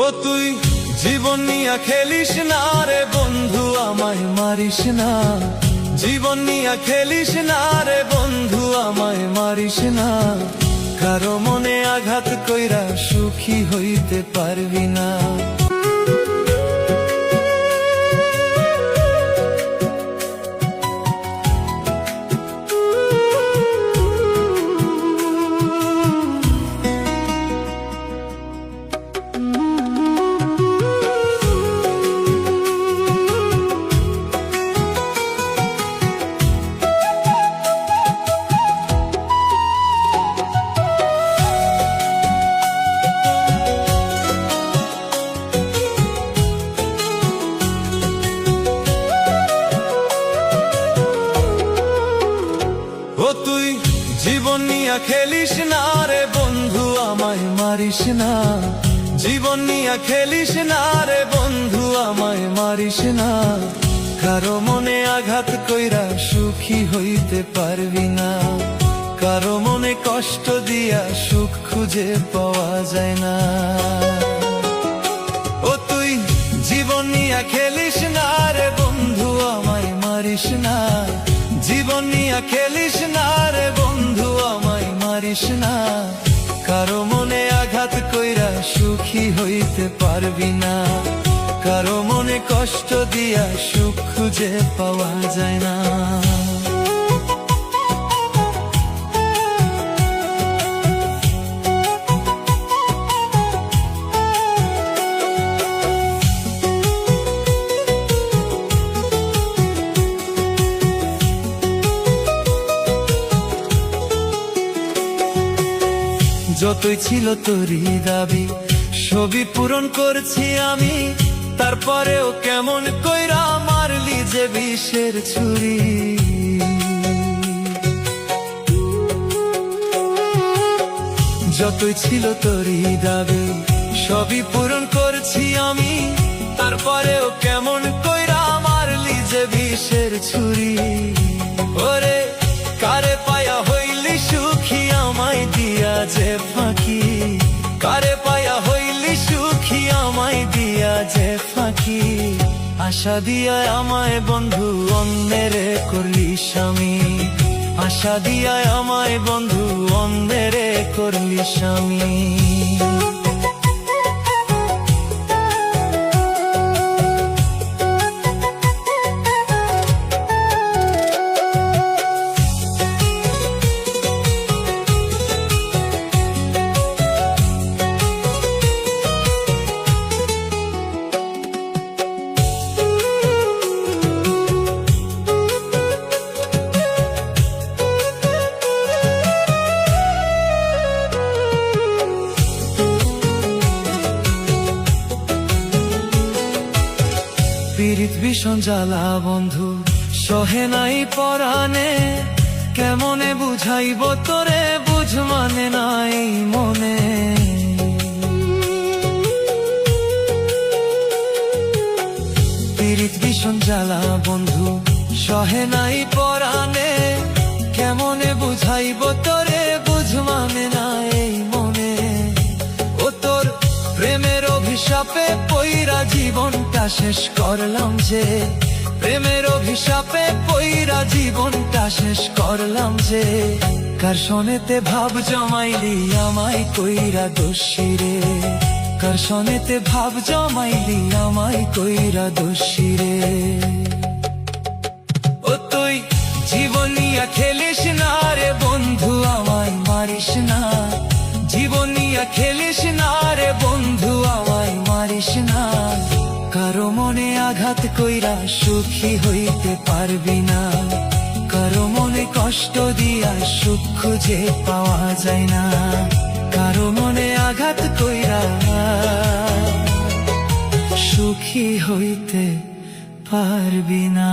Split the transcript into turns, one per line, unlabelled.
ও তুই জীবন নিয়া খেলিস না রে বন্ধু, আমায় মারিস না। জীবন নিয়া খেলিস না রে বন্ধু, আমায় মারিস না। কারো মনে আঘাত কইরা সুখী হইতে পারবি না। ও তুই জীবন নিয়া খেলিস না রে বন্ধু, আমায় মারিস না। জীবন নিয়া খেলিস না রে বন্ধু, আমায় মারিস না। কারো মনে আঘাত কইরা সুখী হইতে পারবি না। কারো মনে কষ্ট দিয়া সুখ খুঁজে পাওয়া যায় না। ও তুই জীবন নিয়া খেলিস না রে বন্ধু, আমায় মারিস না। জীবন নিয়া খেলিস না রে বন্ধু, আমায় মারিস না। কারো মনে আঘাত কইরা সুখী হইতে পারবি না। কারো মনে কষ্ট দিয়া সুখ খুঁজে পাওয়া যায় না। যতই ছিল তোরই দাবি সবই পূরণ করছি আমি। তারপরেও কেমন কইরা মারলি যে বিষের ছুরি। যতই ছিল তোরই দাবি সবই পূরণ করছি আমি। তারপরেও কেমন কইরা মারলি যে বিষের ছুরি। ওরে কারে পায়া হইলি সুখী, আমায় দিয়া যে ফাঁকি। কারে পায়া হইলি সুখী, আমায় দিয়া যে ফাঁকি। আশা দিয়া আমায় বন্ধু অন্যের করলি স্বামী। আশা দিয়া আমায় বন্ধু অন্যের করলি স্বামী। পীড়িত ভীষণ জ্বালা বন্ধু সহে নাই পরাণে। কেমনে বুঝাইব তোরে, বুঝ মানে নাই মনে। পীড়িত ভীষণ জ্বালা বন্ধু সহে নাই পরাণে। কেমনে বুঝাইব তোরে, বুঝ মানে নাই মনে। ও তোর প্রেমের অভিশাপে পইরা জীবনটা শেষ করলাম যে। প্রেমের অভিশাপে পইরা জীবনটা শেষ করলাম যে। কার সনেতে ভাব জমাইলি আমায় কইরা দোষী রে। কার সনেতে ভাব জমাইলি আমায় কইরা দোষী রে। ও তুই জীবন নিয়া খেলিস না রে বন্ধু, আমায় মারিস না। জীবন নিয়া খেলিস না রে বন্ধু, আমায় মারিস না। কারো মনে আঘাত কইরা সুখী হইতে পারবি না। কারো মনে কষ্ট দিয়া সুখ খুঁজে পাওয়া যায় না। কারো মনে আঘাত কইরা সুখী হইতে পারবি না।